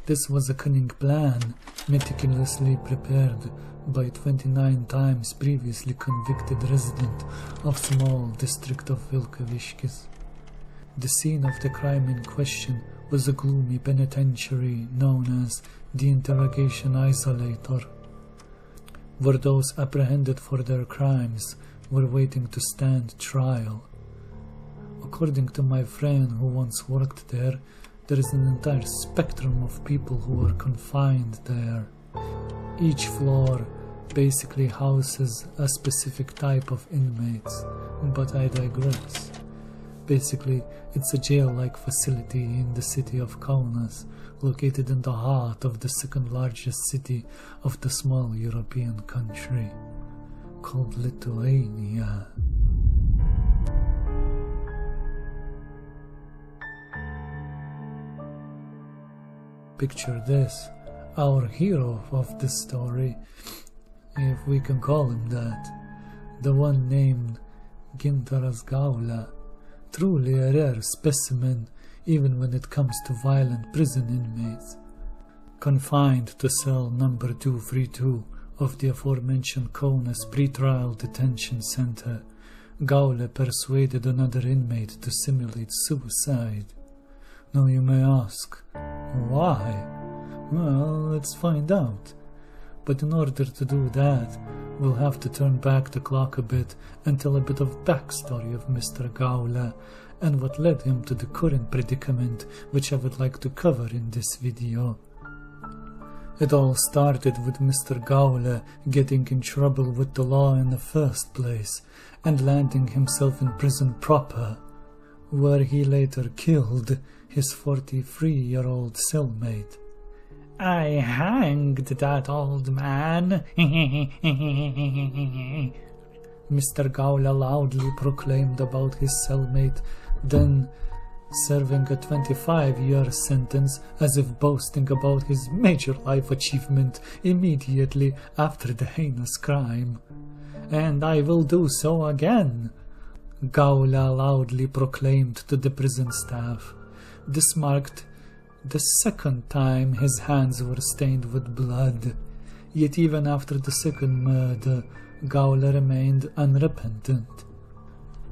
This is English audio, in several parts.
This was a cunning plan, meticulously prepared by 29 times previously convicted resident of small district of Vilkaviškis. The scene of the crime in question was a gloomy penitentiary known as the Interrogation Isolator, where those apprehended for their crimes were waiting to stand trial. According to my friend who once worked there, there is an entire spectrum of people who are confined there. Each floor basically houses a specific type of inmates, but I digress. Basically, it's a jail-like facility in the city of Kaunas, located in the heart of the second largest city of the small European country, called Lithuania. Picture this, our hero of this story, if we can call him that, the one named Gintaras Gaula, truly a rare specimen even when it comes to violent prison inmates. Confined to cell number 232 of the aforementioned Kaunas pretrial detention center, Gaula persuaded another inmate to simulate suicide. Now you may ask, why? Well, let's find out. But in order to do that, we'll have to turn back the clock a bit and tell a bit of backstory of Mr. Gaula and what led him to the current predicament which I would like to cover in this video. It all started with Mr. Gaula getting in trouble with the law in the first place and landing himself in prison proper, where he later killed his 43-year-old cellmate. I hanged that old man, Mr. Gaula loudly proclaimed about his cellmate, then serving a 25-year sentence as if boasting about his major life achievement immediately after the heinous crime. And I will do so again, Gaula loudly proclaimed to the prison staff. This marked the second time his hands were stained with blood, yet even after the second murder, Gaula remained unrepentant.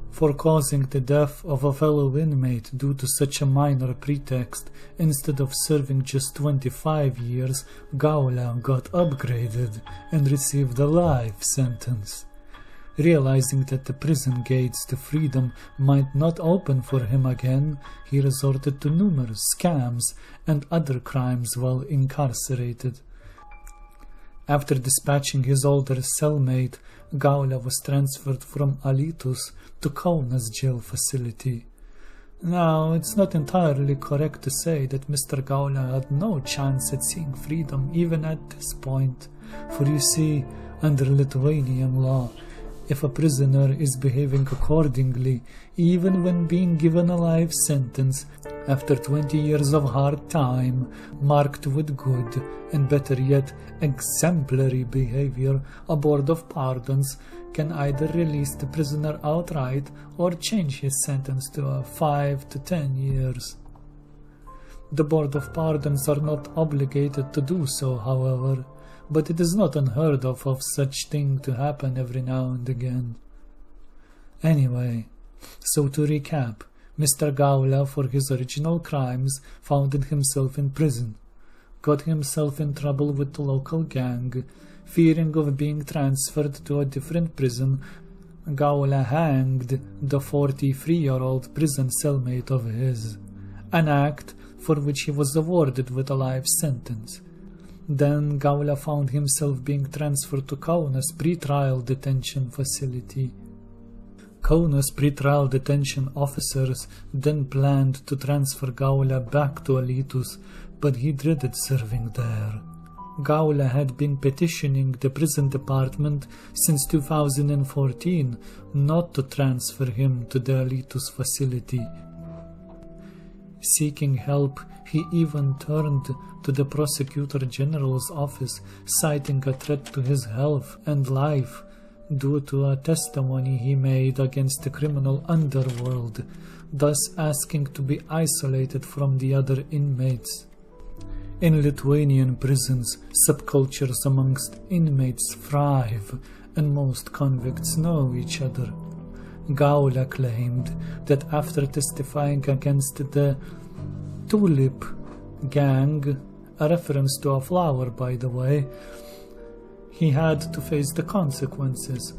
For causing the death of a fellow inmate due to such a minor pretext, instead of serving just 25 years, Gaula got upgraded and received a life sentence. Realizing that the prison gates to freedom might not open for him again, he resorted to numerous scams and other crimes while incarcerated. After dispatching his older cellmate, Gaula was transferred from Alytus to Kaunas jail facility. Now, it's not entirely correct to say that Mr. Gaula had no chance at seeing freedom even at this point, for you see, under Lithuanian law, if a prisoner is behaving accordingly, even when being given a life sentence, after 20 years of hard time, marked with good, and better yet, exemplary behavior, a board of pardons can either release the prisoner outright or change his sentence to 5 to 10 years. The board of pardons are not obligated to do so, however, but it is not unheard of such thing to happen every now and again. Anyway, so to recap, Mr. Gaula, for his original crimes, found himself in prison, got himself in trouble with the local gang, fearing of being transferred to a different prison, Gaula hanged the 43-year-old prison cellmate of his, an act for which he was awarded with a life sentence. Then Gaula found himself being transferred to Kaunas pretrial detention facility. Kaunas pretrial detention officers then planned to transfer Gaula back to Alytus, but he dreaded serving there. Gaula had been petitioning the prison department since 2014 not to transfer him to the Alitus facility. Seeking help, he even turned to the Prosecutor General's office, citing a threat to his health and life due to a testimony he made against the criminal underworld, thus asking to be isolated from the other inmates. In Lithuanian prisons, subcultures amongst inmates thrive, and most convicts know each other. Gaula claimed that after testifying against the Tulip gang, a reference to a flower by the way, he had to face the consequences.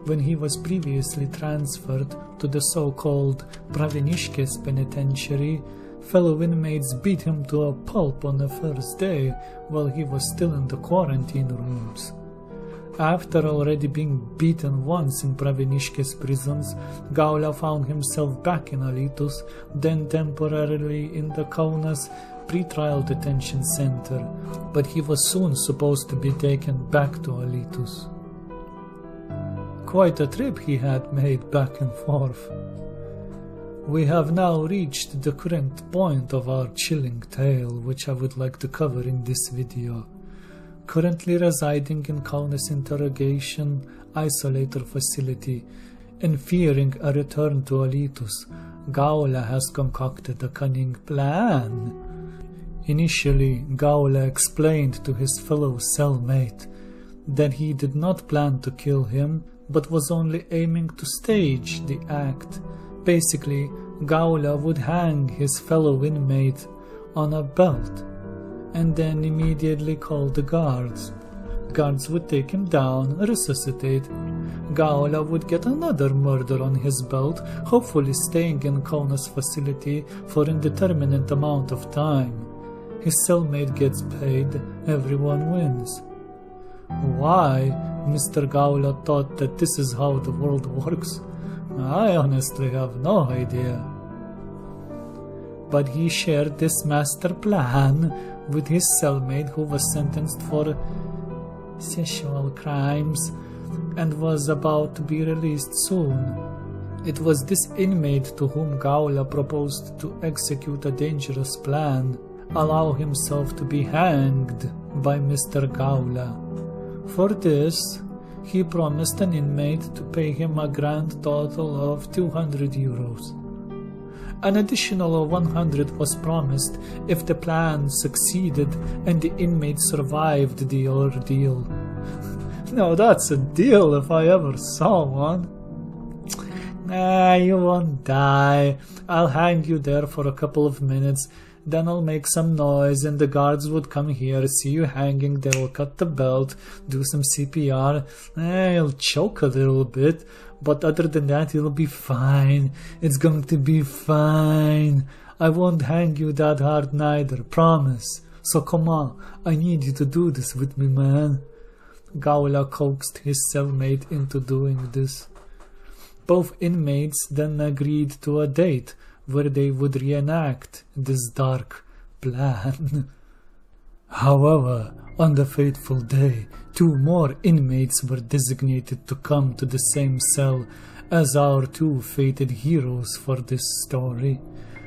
When he was previously transferred to the so-called Pravinishkes penitentiary, fellow inmates beat him to a pulp on the first day while he was still in the quarantine rooms. After already being beaten once in Pravinishkes prisons, Gaula found himself back in Alitus, then temporarily in the Kaunas pretrial detention center, but he was soon supposed to be taken back to Alitus. Quite a trip he had made back and forth. We have now reached the current point of our chilling tale, which I would like to cover in this video. Currently residing in Kaunas interrogation isolator facility and fearing a return to Alitus, Gaula has concocted a cunning plan. Initially, Gaula explained to his fellow cellmate that he did not plan to kill him, but was only aiming to stage the act. Basically, Gaula would hang his fellow inmate on a belt and then immediately call the guards. Guards would take him down, resuscitate. Gaula would get another murder on his belt, hopefully staying in Kaunas facility for indeterminate amount of time. His cellmate gets paid, everyone wins. Why Mr. Gaula thought that this is how the world works, I honestly have no idea. But he shared this master plan with his cellmate, who was sentenced for sexual crimes and was about to be released soon. It was this inmate to whom Gaula proposed to execute a dangerous plan, allow himself to be hanged by Mr. Gaula. For this, he promised an inmate to pay him a grand total of 200 euros. An additional 100 was promised if the plan succeeded and the inmate survived the ordeal. Now that's a deal if I ever saw one. You won't die. I'll hang you there for a couple of minutes, then I'll make some noise and the guards would come here, see you hanging, they will cut the belt, do some CPR, you'll choke a little bit, but other than that you'll be fine. It's going to be fine. I won't hang you that hard neither, promise. So come on, I need you to do this with me, man. Gaula coaxed his cellmate into doing this. Both inmates then agreed to a date where they would reenact this dark plan. However, on the fateful day, 2 more inmates were designated to come to the same cell as our 2 fated heroes for this story.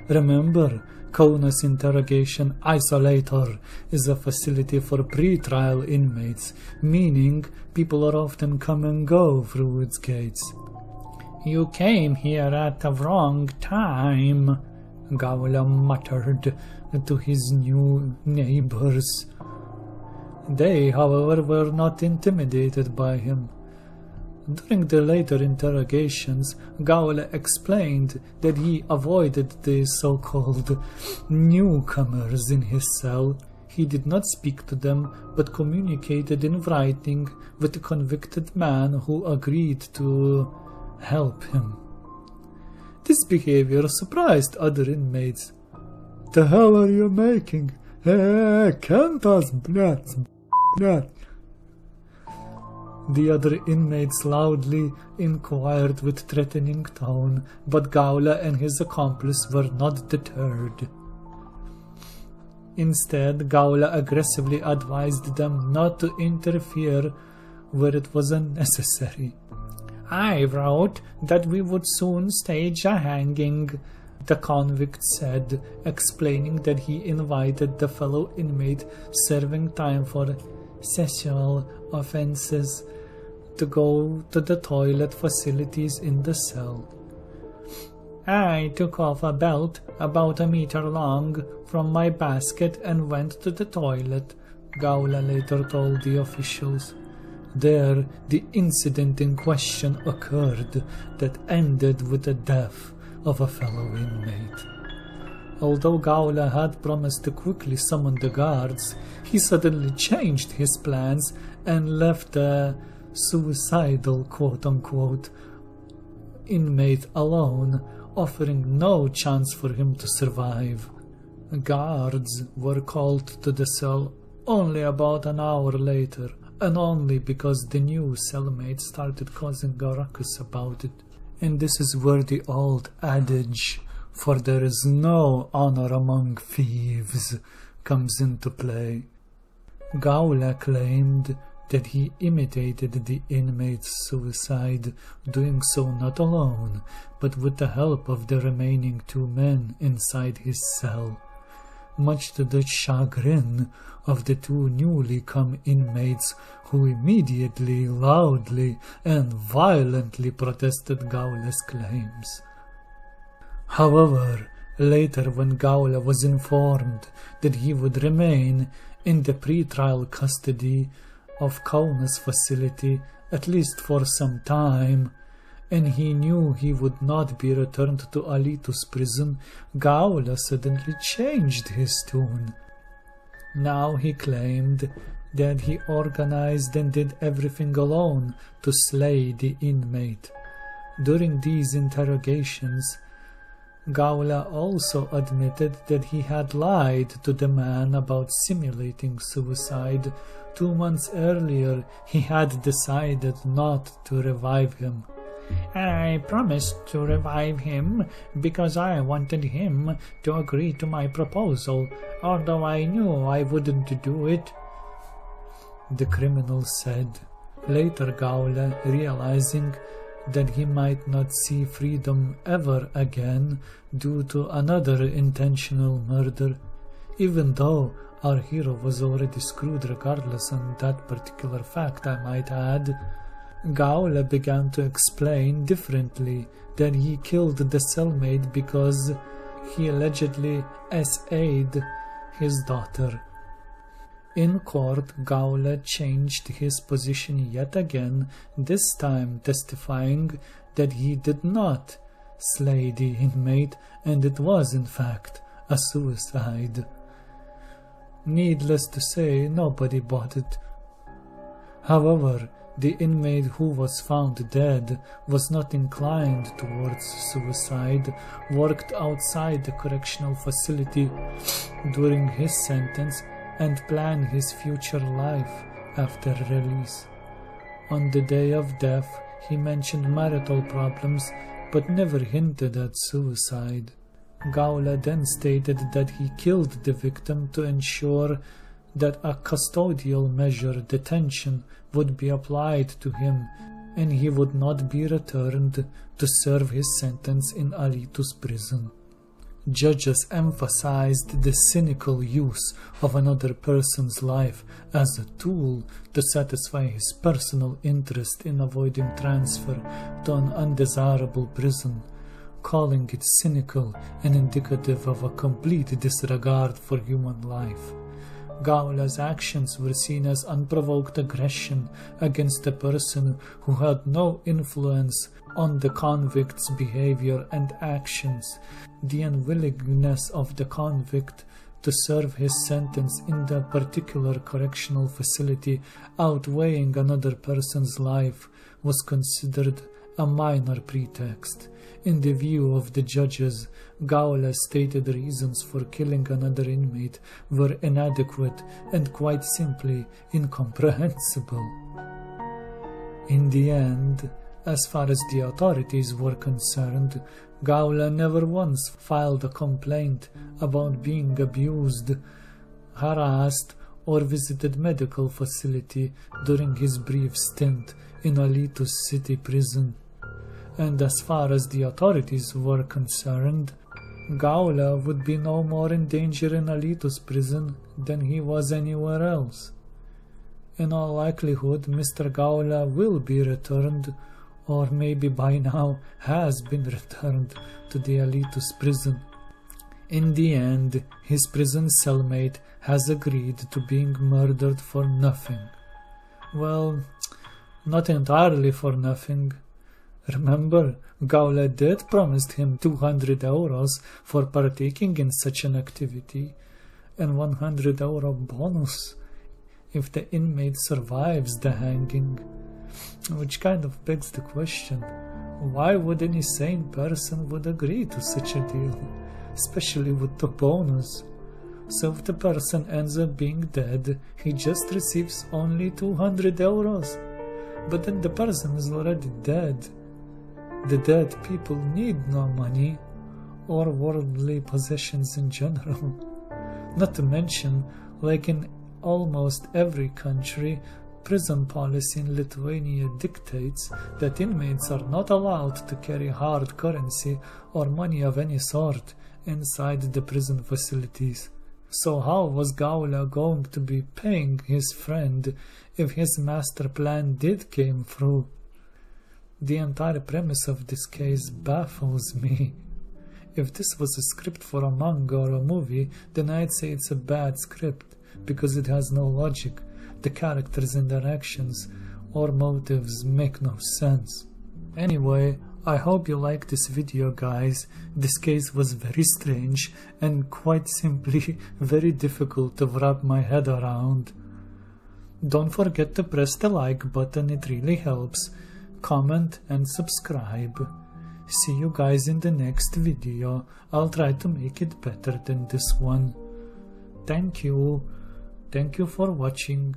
Remember, Kaunas Interrogation Isolator is a facility for pre-trial inmates, meaning people are often come and go through its gates. You came here at the wrong time, Gaula muttered to his new neighbors. They, however, were not intimidated by him. During the later interrogations, Gaula explained that he avoided the so-called newcomers in his cell. He did not speak to them, but communicated in writing with the convicted man who agreed to help him. This behavior surprised other inmates. The hell are you making? Kantas, blät. The other inmates loudly inquired with threatening tone, but Gaula and his accomplice were not deterred. Instead, Gaula aggressively advised them not to interfere where it was unnecessary. "I wrote that we would soon stage a hanging," the convict said, explaining that he invited the fellow inmate serving time for sexual offenses to go to the toilet facilities in the cell. "I took off a belt about a meter long from my basket and went to the toilet," Gaula later told the officials. There, the incident in question occurred that ended with the death of a fellow inmate. Although Gaula had promised to quickly summon the guards, he suddenly changed his plans and left the suicidal quote-unquote inmate alone, offering no chance for him to survive. Guards were called to the cell only about an hour later, and only because the new cellmate started causing a ruckus about it. And this is where the old adage, "for there is no honor among thieves," comes into play. Gaula claimed that he imitated the inmate's suicide, doing so not alone, but with the help of the remaining 2 men inside his cell, much to the chagrin of the 2 newly come inmates, who immediately, loudly, and violently protested Gaula's claims. However, later when Gaula was informed that he would remain in the pre-trial custody of Kaunas facility at least for some time, and he knew he would not be returned to Alytus prison, Gaula suddenly changed his tune. Now he claimed that he organized and did everything alone to slay the inmate. During these interrogations, Gaula also admitted that he had lied to the man about simulating suicide. 2 months earlier, he had decided not to revive him. "I promised to revive him because I wanted him to agree to my proposal, although I knew I wouldn't do it," the criminal said. Later, Gaula, realizing that he might not see freedom ever again due to another intentional murder, even though our hero was already screwed regardless on that particular fact, I might add, Gaula began to explain differently that he killed the cellmate because he allegedly SA'd his daughter. In court, Gaula changed his position yet again, this time testifying that he did not slay the inmate and it was in fact a suicide. Needless to say, nobody bought it. However, the inmate who was found dead was not inclined towards suicide, worked outside the correctional facility during his sentence, and planned his future life after release. On the day of death, he mentioned marital problems, but never hinted at suicide. Gaula then stated that he killed the victim to ensure that a custodial measure, detention, would be applied to him and he would not be returned to serve his sentence in Alytus prison. Judges emphasized the cynical use of another person's life as a tool to satisfy his personal interest in avoiding transfer to an undesirable prison, calling it cynical and indicative of a complete disregard for human life. Gaula's actions were seen as unprovoked aggression against a person who had no influence on the convict's behavior and actions, the unwillingness of the convict to serve his sentence in the particular correctional facility outweighing another person's life was considered a minor pretext. In the view of the judges, Gaula's stated reasons for killing another inmate were inadequate and quite simply incomprehensible. In the end, as far as the authorities were concerned, Gaula never once filed a complaint about being abused harassed or visited medical facility during his brief stint in Alytus city prison. And as far as the authorities were concerned, Gaula would be no more in danger in Alytus prison than he was anywhere else. In all likelihood, Mr. Gaula will be returned, or maybe by now has been returned to the Alytus prison. In the end, his prison cellmate has agreed to being murdered for nothing. Well, not entirely for nothing. Remember, Gaula did promised him 200 euros for partaking in such an activity, and 100 euro bonus if the inmate survives the hanging. Which kind of begs the question, why would any sane person would agree to such a deal, especially with the bonus? So if the person ends up being dead, he just receives only 200 euros. But then the person is already dead. The dead people need no money or worldly possessions in general. Not to mention, like in almost every country, prison policy in Lithuania dictates that inmates are not allowed to carry hard currency or money of any sort inside the prison facilities. So how was Gaula going to be paying his friend if his master plan did came through? The entire premise of this case baffles me. If this was a script for a manga or a movie, then I'd say it's a bad script, because it has no logic. The characters and their actions or motives make no sense. Anyway, I hope you liked this video, guys. This case was very strange and quite simply very difficult to wrap my head around. Don't forget to press the like button, it really helps. Comment and subscribe. See you guys in the next video. I'll try to make it better than this one. Thank you. Thank you for watching.